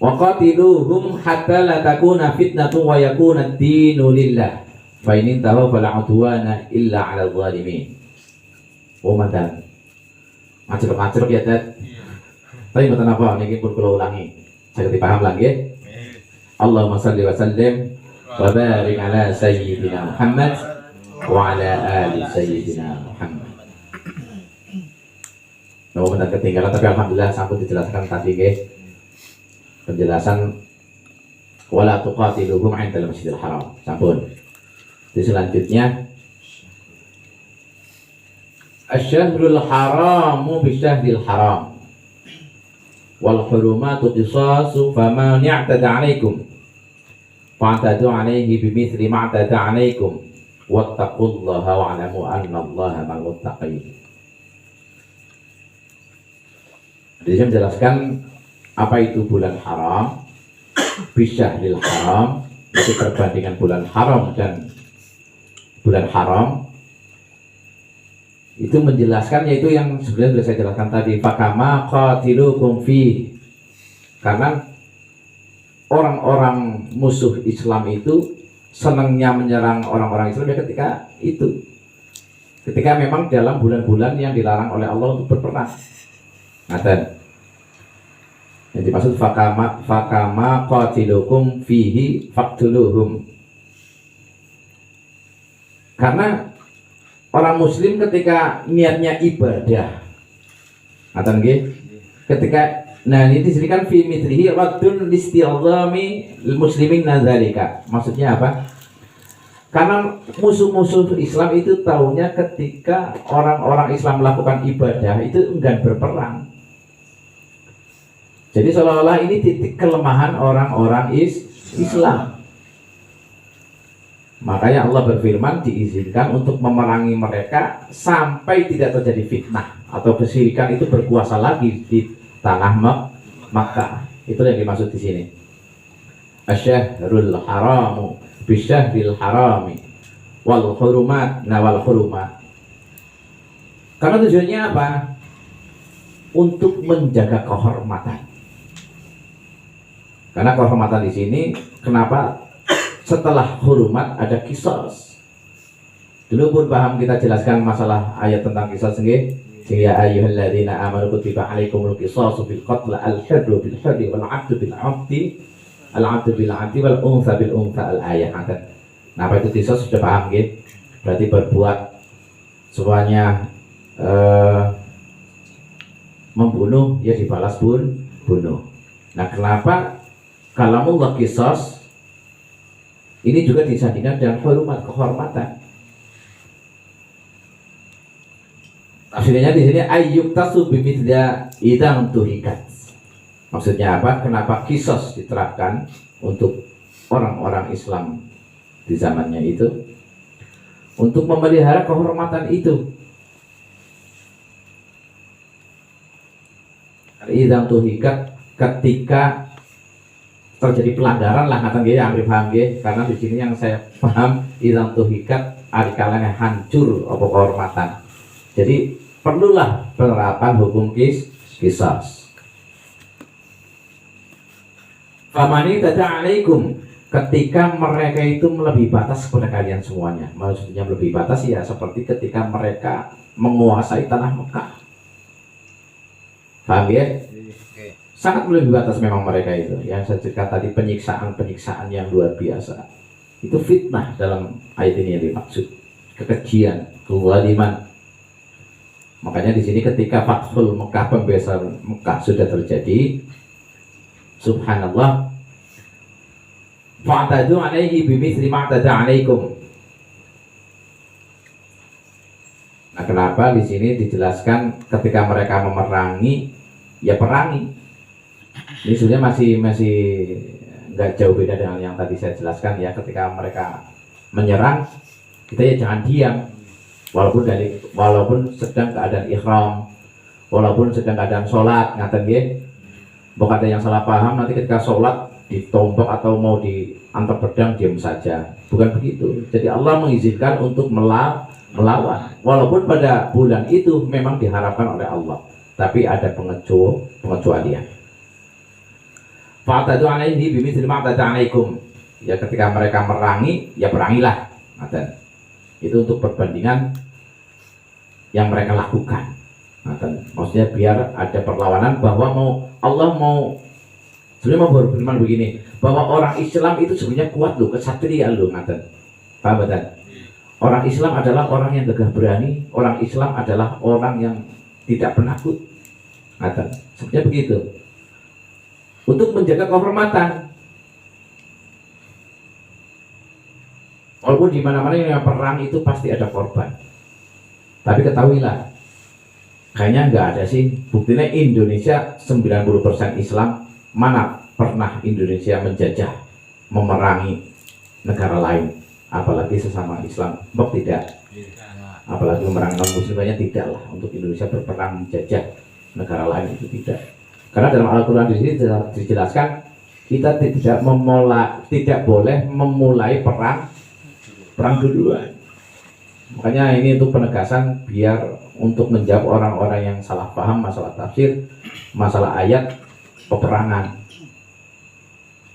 waqatiluhum hatta la takuna fitnatu wa yakuna ad-dinu lillah fa in tahu fala udwana illa 'ala adh-dhalimin. Mantan macet ya Dad. Tapi mboten apa niki pun kula ulangi. Saya dipaham lagi. Allahumma shalli wa sallim wa barik ala sayyidina Muhammad wa ala ali sayyidina Muhammad. Benar ketinggalan tapi alhamdulillah sampun dijelaskan tadi penjelasan wala tuqatiluhum 'indal Masjidil Haram. Sampun. Di selanjutnya asy-syahrul haramu bisyahril haram wal hurumatu qisasu faman ya'tada 'alaikum fa'tadu 'alaihi bimithli ma 'atada 'alaikum wattaqullaha wa'lamu annallaha ma'al muttaqin. Jadi saya menjelaskan apa itu bulan haram, bisyahril haram, itu perbandingan bulan haram dan bulan haram. Itu menjelaskan yaitu yang sebenarnya sudah saya jelaskan tadi, fakama qatilukum fi. Karena orang-orang musuh Islam itu senangnya menyerang orang-orang Islam ya ketika memang dalam bulan-bulan yang dilarang oleh Allah untuk berperang. Ngaten. Yang dimaksud fakama qatilukum fihi faqtuluhum. Karena orang muslim ketika niatnya ibadah, nah ini disebutkan fi mithlihi raddun listi'zami muslimin nadzalika. Maksudnya apa? Karena musuh-musuh Islam itu tahunya ketika orang-orang Islam melakukan ibadah itu enggan berperang. Jadi seolah-olah ini titik kelemahan orang-orang Islam. Makanya Allah berfirman diizinkan untuk memerangi mereka sampai tidak terjadi fitnah atau kesyirikan itu berkuasa lagi di tanah Makkah. Itu yang dimaksud di sini. Asy-syahrul haramu bisyahril harami wal hurumat nawal hurumat. Karena tujuannya apa? Untuk menjaga kehormatan. Karena kehormatan di sini, kenapa setelah hormat ada kisos? Dulu pun paham kita jelaskan masalah ayat tentang kisos nggih. Ya ayyuhalladzina amanu kutiba alaikumul qisasu fil qatl al-hurru bil hurri wal 'abdu bil 'abdi al-'abdu bil 'abdi wal untha bil untha al-ayah. Nah, apa itu kisos sudah paham nggih? Berarti berbuat semuanya membunuh ya dibalas bunuh. Nah, kenapa kalamullah kisos ini juga disandingkan dengan hormat, kehormatan. Tafsirnya di sini ayyuk tasu bimithla idang tuhikat. Maksudnya apa? Kenapa kisos diterapkan untuk orang-orang Islam di zamannya itu? Untuk memelihara kehormatan itu. Idang tuhikat, ketika terjadi pelanggaran lah kata nggih Arif paham nggih, karena di sini yang saya paham idang tuhikat arikalane hancur apa kehormatan. Jadi perlulah penerapan hukum qisas. Famani tata'alaikum, ketika mereka itu melebihi batas kepada kalian semuanya. Maksudnya melebihi batas ya seperti ketika mereka menguasai tanah Mekah. Paham ya? Sangat melebihi batas memang mereka itu. Yang saya cerita tadi, penyiksaan yang luar biasa. Itu fitnah dalam ayat ini yang dimaksud. Kekejian, kezaliman. Makanya di sini ketika Fathul Mekah, pembebasan Mekah sudah terjadi, subhanallah, fa'tadu alaihi bimithli ma'tada alaikum. Nah, kenapa di sini dijelaskan ketika mereka memerangi, ya perangi. Ini sebenarnya masih nggak jauh beda dengan yang tadi saya jelaskan ya. Ketika mereka menyerang, kita ya jangan diam. Walaupun sedang keadaan ihram, walaupun sedang keadaan sholat, ngaten nggih. Mbok ada yang salah paham nanti ketika sholat ditombok atau mau diantar pedang diam saja. Bukan begitu. Jadi Allah mengizinkan untuk melawan. Walaupun pada bulan itu memang diharapkan oleh Allah, tapi ada pengecualian. Fa'tadu alaihi bimithli ma'tada alaikum. Ya ketika mereka merangi, ya perangilah. Ngaten. Itu untuk perbandingan yang mereka lakukan. Ngaten. Maksudnya biar ada perlawanan bahwa Allah mau sebenarnya mau berfirman begini, bahwa orang Islam itu sebenarnya kuat loh, kesatria loh, ngaten. Paham betul? Orang Islam adalah orang yang gagah berani, orang Islam adalah orang yang tidak penakut. Ngaten. Sebenarnya begitu. Untuk menjaga kehormatan. Walaupun di mana-mana yang perang itu pasti ada korban. Tapi ketahuilah, kayaknya nggak ada sih. Buktinya Indonesia 90% Islam, mana pernah Indonesia menjajah, memerangi negara lain, apalagi sesama Islam. Bok tidak. Apalagi memerangi non-muslimnya tidaklah. Untuk Indonesia berperang menjajah negara lain itu tidak. Karena dalam Al-Quran di sini dijelaskan kita tidak boleh memulai perang duluan. Makanya ini untuk penegasan biar untuk menjawab orang-orang yang salah paham masalah tafsir, masalah ayat peperangan.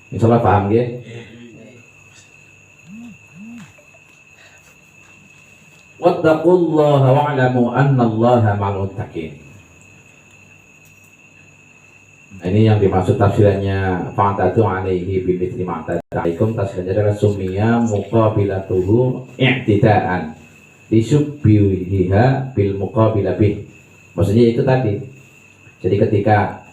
Insya Allah paham ya? Wattaqullaha wa'lamu annallaha ma'al muttaqin. Ini yang dimaksud tafsirannya fa'tadu alaihi bimithli ma'tada alaikum. Tafsirannya adalah summiya muqabilatuhu i'tidaan disubbihiha bil muqabila bih. Maksudnya itu tadi. Jadi ketika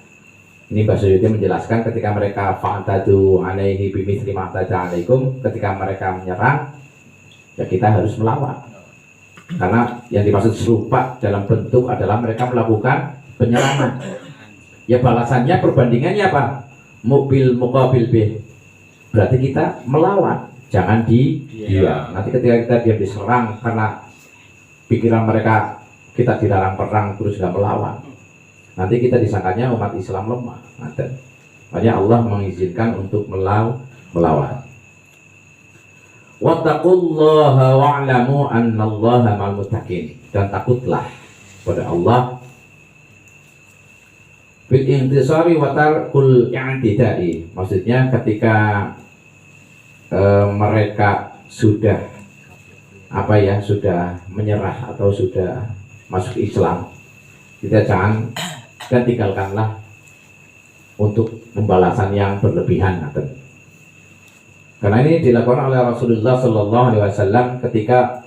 ini Mbak Suyuti menjelaskan ketika mereka fa'tadu alaihi bimithli ma'tada alaikum, ketika mereka menyerang ya kita harus melawan. Karena yang dimaksud serupa dalam bentuk adalah mereka melakukan penyerangan. Ya balasannya, perbandingannya apa? Mobil muqabil bih. Berarti kita melawan, jangan diam. Nanti ketika kita diam diserang karena pikiran mereka kita dilarang perang terus nggak melawan, nanti kita disangkanya umat Islam lemah. Makanya Allah mengizinkan untuk melawan. Wattaqullaha wa'lamu annallaha ma'al muttaqin. Dan takutlah kepada Allah. Bil intisari wa tarkul i'tidai, maksudnya ketika mereka sudah sudah menyerah atau sudah masuk Islam, kita jangan dan tinggalkanlah untuk pembalasan yang berlebihan. Karena ini dilakukan oleh Rasulullah Sallallahu Alaihi Wasallam ketika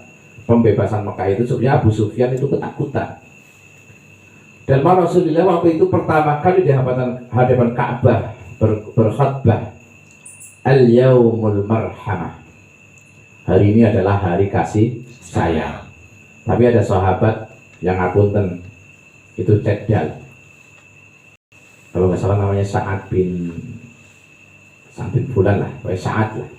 pembebasan Mekah itu. Sebenarnya Abu Sufyan itu ketakutan, dan Rasulullah waktu itu pertama kali di hadapan Ka'bah berkhutbah, al-yaumul marhamah, hari ini adalah hari kasih sayang. Tapi ada sahabat yang ngapunten, itu cedal, kalau nggak salah namanya Sa'ad bin Fulan lah, Sa'ad lah,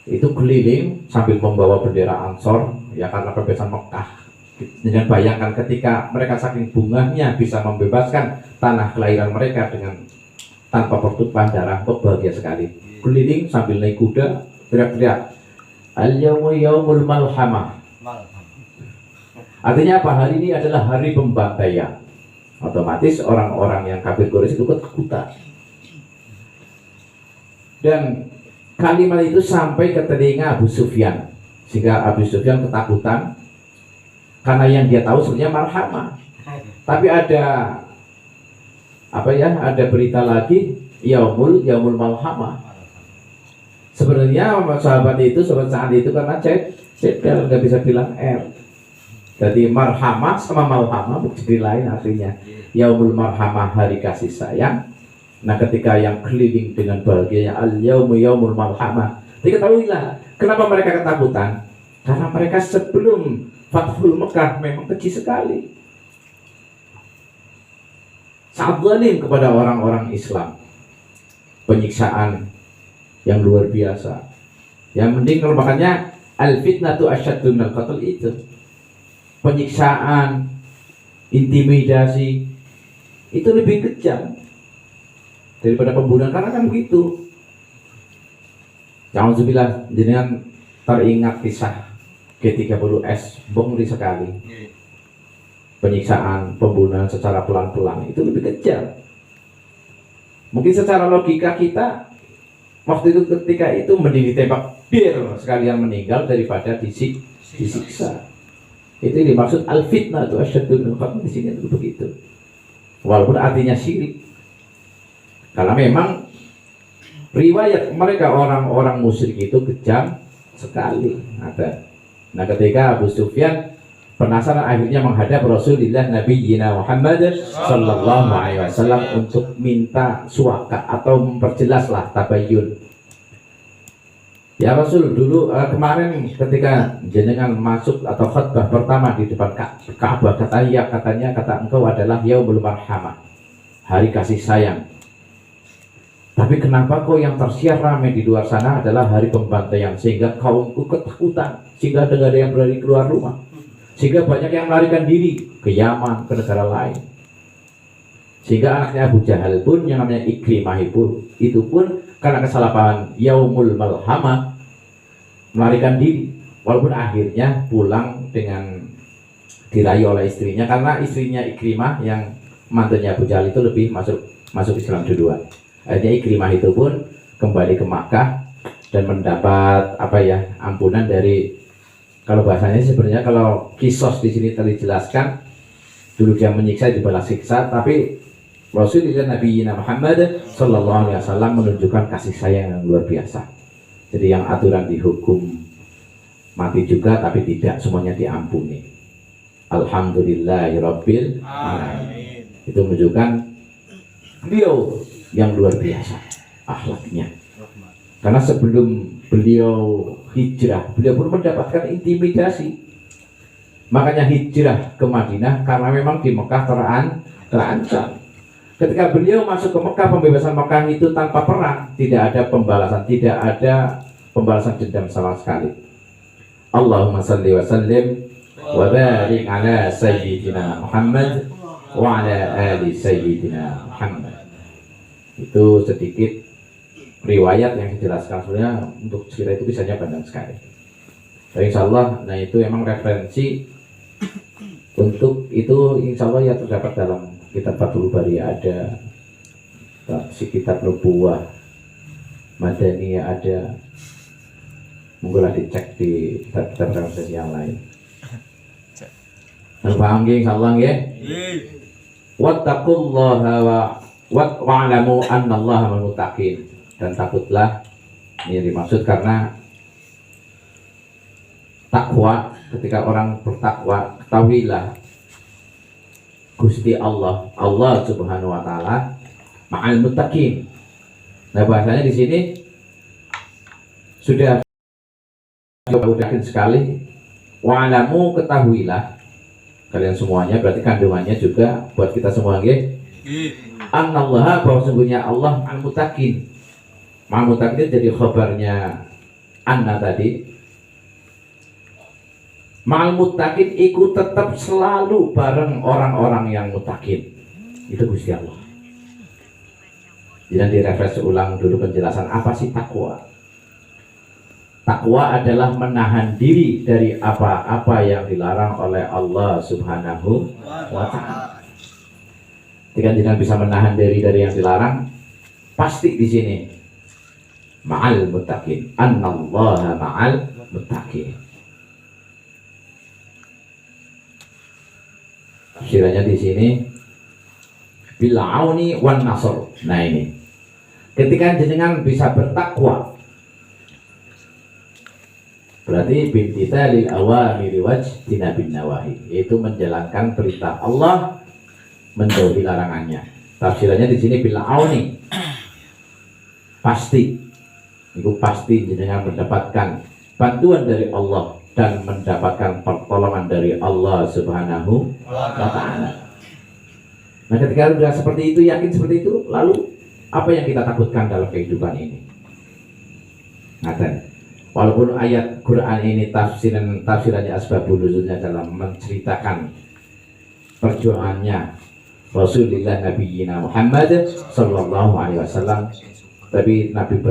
itu keliling sambil membawa bendera Ansor, ya karena pembebasan Mekah. Dengan bayangkan ketika mereka saking bungahnya bisa membebaskan tanah kelahiran mereka dengan tanpa pertumpahan darah, bahagia sekali. Keliling sambil naik kuda, teriak-teriak, al-yawmu yaumul malhamah. Artinya apa? Hari ini adalah hari pembantaian. Otomatis orang-orang yang kafir Quraisy itu ketakutan. Dan kalimat itu sampai ke telinga Abu Sufyan, sehingga Abu Sufyan ketakutan karena yang dia tahu sebenarnya marhamah. Tapi ada ada berita lagi, yaumul malhamah. Sebenarnya sahabat saat itu karena cedal nggak bisa bilang R. Jadi marhamah sama malhamah jadi lain artinya. Yaumul marhamah, hari kasih sayang. Nah, ketika yang keliling dengan bahagianya al-yaumu yaumul malhamah, diketahuilah kenapa mereka ketakutan. Karena mereka sebelum Fathul Mekah memang keji sekali, sangat zalim kepada orang-orang Islam, penyiksaan yang luar biasa. Yang mending kalau makanya al-fitnatu asyaddu minal qatl, itu penyiksaan, intimidasi itu lebih kejam daripada pembunuhan, karena kan begitu. Jangan sebilah jenengan teringat kisah G30S, ngeri sekali. Penyiksaan, pembunuhan secara pelan-pelan itu lebih kejam. Mungkin secara logika kita waktu itu ketika itu mending ditembak bir sekalian meninggal daripada disiksa. Itu dimaksud al-fitnah itu asyaddu minal qatl, di sini itu begitu. Walaupun artinya syirik. Karena memang riwayat mereka orang-orang musyrik itu kejam sekali. Nah, ketika Abu Sufyan penasaran, akhirnya menghadap Rasulullah Nabiyyina Muhammad Sallallahu Alaihi Wasallam untuk minta suaka atau memperjelaslah tabayyun. Ya Rasul, dulu kemarin ketika jenengan masuk atau khutbah pertama di depan Ka'bah, kata engkau adalah yaumul marhamah, hari kasih sayang. Tapi kenapa kok yang tersiar ramai di luar sana adalah hari pembantaian, sehingga kaumku ketakutan, sehingga tidak ada yang berani keluar rumah, sehingga banyak yang melarikan diri ke Yaman, ke negara lain. Sehingga anaknya Abu Jahal pun yang namanya Ikrimah itu pun karena kesalahan yaumul malhamah melarikan diri, walaupun akhirnya pulang dengan dirayu oleh istrinya, karena istrinya Ikrimah yang mantunya Abu Jahal itu lebih masuk Islam duluan. Akhirnya Ikrimah itu pun kembali ke Makkah dan mendapat ampunan dari, kalau bahasanya sebenarnya kalau kisos di sini tadi dijelaskan, dulu dia menyiksa dibalas siksa, tapi Rasulullah Nabi Muhammad Sallallahu Alaihi Wasallam menunjukkan kasih sayang yang luar biasa. Jadi yang aturan dihukum mati juga, tapi tidak semuanya diampuni. Alhamdulillahirabbil alamin. Itu menunjukkan beliau yang luar biasa akhlaknya. Karena sebelum beliau hijrah, beliau pun mendapatkan intimidasi. Makanya hijrah ke Madinah karena memang di Mekah terancam. Ketika beliau masuk ke Mekah, pembebasan Mekah itu tanpa perang, tidak ada pembalasan dendam sama sekali. Allahumma salli wa sallim wa barik ala sayyidina Muhammad wa ala ali sayyidina Muhammad. Itu sedikit riwayat yang dijelaskan. Sebenarnya untuk cerita itu bisanya panjang sekali. Tapi insya Allah, nah itu emang referensi Untuk itu insya Allah ya terdapat dalam kitab Fathul Bari, ada si kitab Nubuwah Madaniyah, ada, monggolah dicek di kitab-kitab translasi yang lain. Paham nggih insyaallah nggih? Wattaqullaha wa'lamu annallaha ma'al muttaqin. Dan takutlah, ini dimaksud karena takwa, ketika orang bertakwa, ketahuilah Gusti Allah Subhanahu wa taala ma'al muttaqin. Nah, bahasanya di sini sudah yakin sekali. Wa'lamu, ketahuilah kalian semuanya, berarti kandungannya juga buat kita semua nggih. Anallaha, bahwa sungguhnya Allah ma'al muttaqin. Ma'al muttaqin jadi khabarnya anna tadi. Ma'al muttaqin iku tetap selalu bareng orang-orang yang muttaqin. Itu Gusti Allah. Jadi direfresh ulang dulu penjelasan apa sih takwa. Takwa adalah menahan diri dari apa-apa yang dilarang oleh Allah Subhanahu wa ta'ala. Jika tidak bisa menahan diri dari yang dilarang, pasti di sini ma'al muttaqin. Annallaha ma'al muttaqin. Tafsirannya di sini bil auni wan nasr. Nah ini, ketika jenengan bisa bertakwa, berarti bimtithalil awamiri wajtinabin nawahi, yaitu menjalankan perintah Allah, menjauhi larangannya. Tafsirannya di sini bil auni, pasti, itu pasti jenengan mendapatkan bantuan dari Allah dan mendapatkan pertolongan dari Allah Subhanahu wa ta'ala. Nah, ketika sudah seperti itu, yakin seperti itu, lalu apa yang kita takutkan dalam kehidupan ini? Ngaten. Walaupun ayat Quran ini tafsirannya asbabun nuzulnya dalam menceritakan perjuangannya Rasulullah Nabiyina Muhammad sallallahu alaihi wasallam, tapi Nabi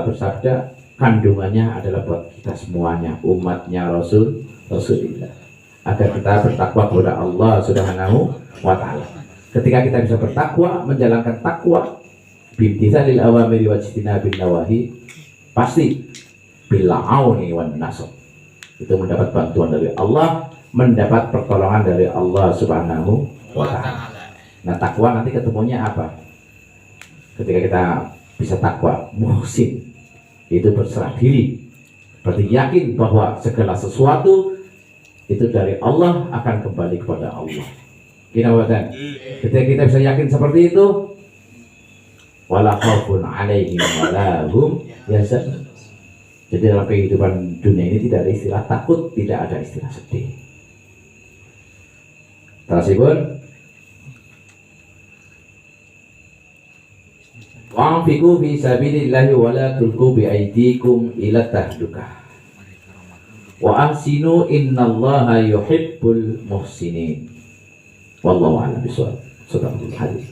bersabda kandungannya adalah buat kita semuanya, umatnya Rasulullah, agar kita bertakwa kepada Allah Subhanahu wa ta'ala. Ketika kita bisa bertakwa, menjalankan takwa bimtithalil awamiri wajtinabin nawahi, pasti bil auni wan nasr, itu mendapat bantuan dari Allah, mendapat pertolongan dari Allah Subhanahu wa ta'ala. Nah, takwa nanti ketemunya apa? Ketika kita bisa takwa, muhsin, itu berserah diri, berarti yakin bahwa segala sesuatu itu dari Allah akan kembali kepada Allah. Kinawatan. Ketika kita bisa yakin seperti itu, wala khaufun 'alaihim wala hum yahzanun. Jadi dalam kehidupan dunia ini tidak ada istilah takut, tidak ada istilah sedih. Terasipun wa'anfiqu fi sabilillahi wa la tulqu bi aydikum ila tahlukah. Wa ahsinu innallaha yuhibbul muhsinin. Wallahu a'lam bishawab. Sadaqallahul hadis.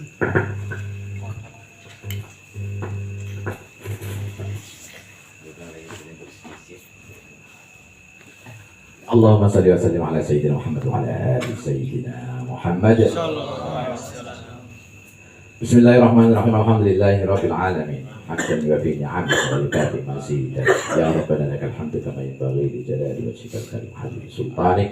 Allahumma salli wa sallim ala sayyidina Muhammad wa ala ali sayyidina Muhammad. Bismillahirrahmanirrahim. Alhamdulillahi rabbil alamin. Hamdan wa fi ni'amati wa ibadi mazida. Ya Rabbana lakal hamdu kama yanbaghi li jalali wajhikal karim hadhi sultanik.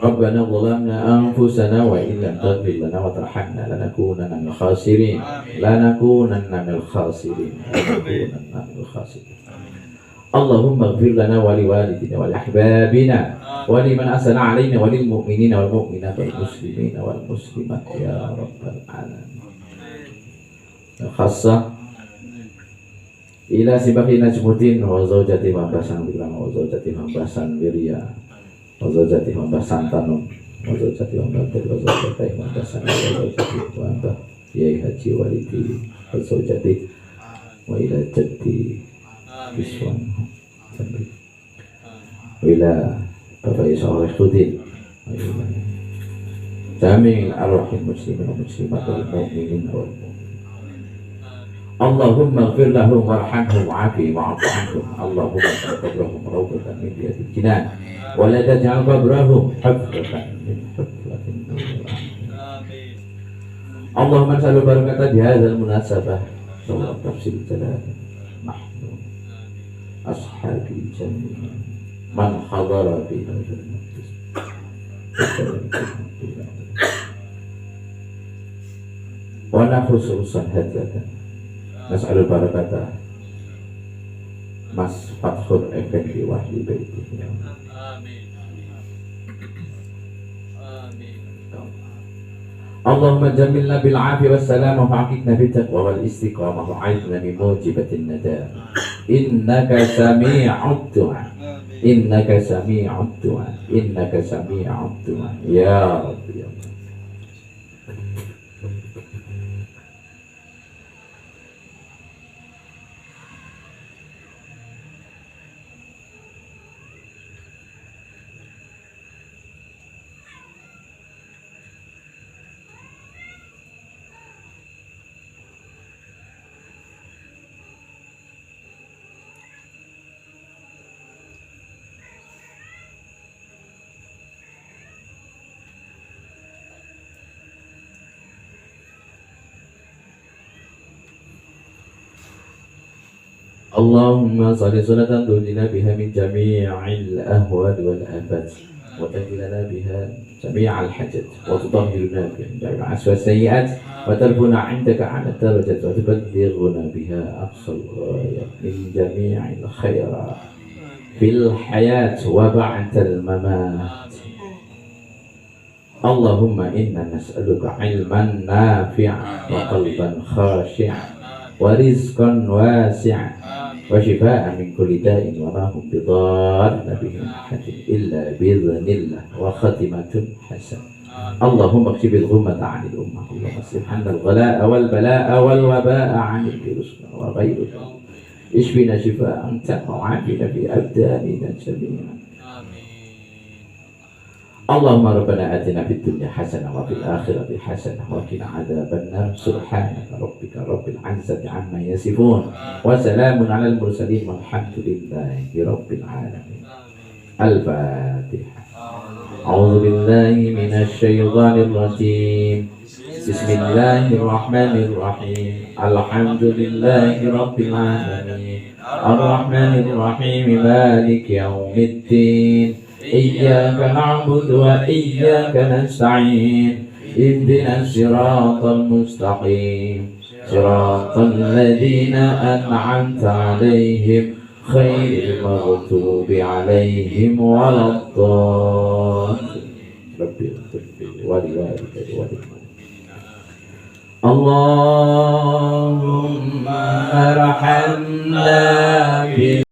Rabbana zalamna anfusana wa in lam taghfir lana wa tarhamna lanakunanna minal khasirin. Lanakunanna minal khasirin. Lanakunanna minal khasirin. Allahumma ighfir lana wa liwalidina wa li ahbabina wa liman ahsana alaina wa lil mu'minina wal mu'minat wal muslimina wal muslimat ya rabbal alamin. Khassa ila sibaqi najmuddin wa zawjati Mambasan Bikram wa zawjati Mambasan Wirya wa zawjati Mambasan Tanum wa zawjati Mambasan wa zawjati Mambasan wa zawjati Mambasan Yai Haji Walidi wa zawjati wa ila jaddi Biswan wa ila Bapak Isa oleh Khudin Jamil arwahil muslimin wa muslimat wal mu'minin wal mu'min. Allahumma ighfir lahum warhamhum wa'afi wa'fu anhum. Allahumma qabrahum rawdatan min riyadil jinan wa la taj'al qabrahum hufratan min hufratin nar. Allahumma sallu barakatan di hadzal munasabah wa tafsir jalal nahnu ashabi jami'an man hadara fi hadzal majlis. Wa nakhususan hadzatan nas'alul barakata Mas Fathur Effendi Wahli Baiti. Amin. Allahumma jamilna bil afi was salam wa haqiqna bit taqwa wal istiqamah wa a'idna min mujibatin najah. Innaka sami'ud du'a. Innaka sami'ud du'a. Innaka sami'ud du'a. Ya Rabbi ya Allah. Allahumma salli salatan tunjina biha min jami'il ahwad wal afat wa tahilana biha jami'al hajat wa tutahhiruna biha min jami'il aswas sayyi'at wa tarfuna 'indaka 'ala darajat wa tuballighuna biha aqsal ghayat min jami'il khairat fil hayat wa ba'dal mamat. Allahumma inna nas'aluka 'ilman nafi'an wa qalban khashi'an wa rizqan wasi'an wa shifaan min kulli da'in wa ma hum bidarrin bihi ahadin illa bi'idhnillah wa khatimatun hasan. Allahumma kshifil ghummata 'anil ummah. Allahumma asrif 'anna al-ghalaa'a wal balaa'a wal wabaa'a 'anil virus wa ghayrihi. Ishfina shifaa'an ta'afina fi abdanina jami'an. Allahumma rabbana atina fid dunya hasanah wa fil akhirati hasanah wa qina adzaban nar. Subhanaka rabbika rabbil 'izzati 'amma yasifun wa salamun 'alal mursalin walhamdulillahi rabbil alamin. Al-Fatihah. A'udzu billahi minasy syaithanir rajim. Bismillahirrahmanirrahim. Alhamdulillahi rabbil alamin. Ar-Rahmanir Rahim. Maliki yaumiddin. Iyyaka na'budu wa iyyaka nasta'in. Ihdinas siratal mustaqim. Siratal ladzina an'amta 'alaihim ghairil maghdubi 'alaihim waladdallin. Rabbil ighfir wa liwalidayya wa lil Allahumma arhamna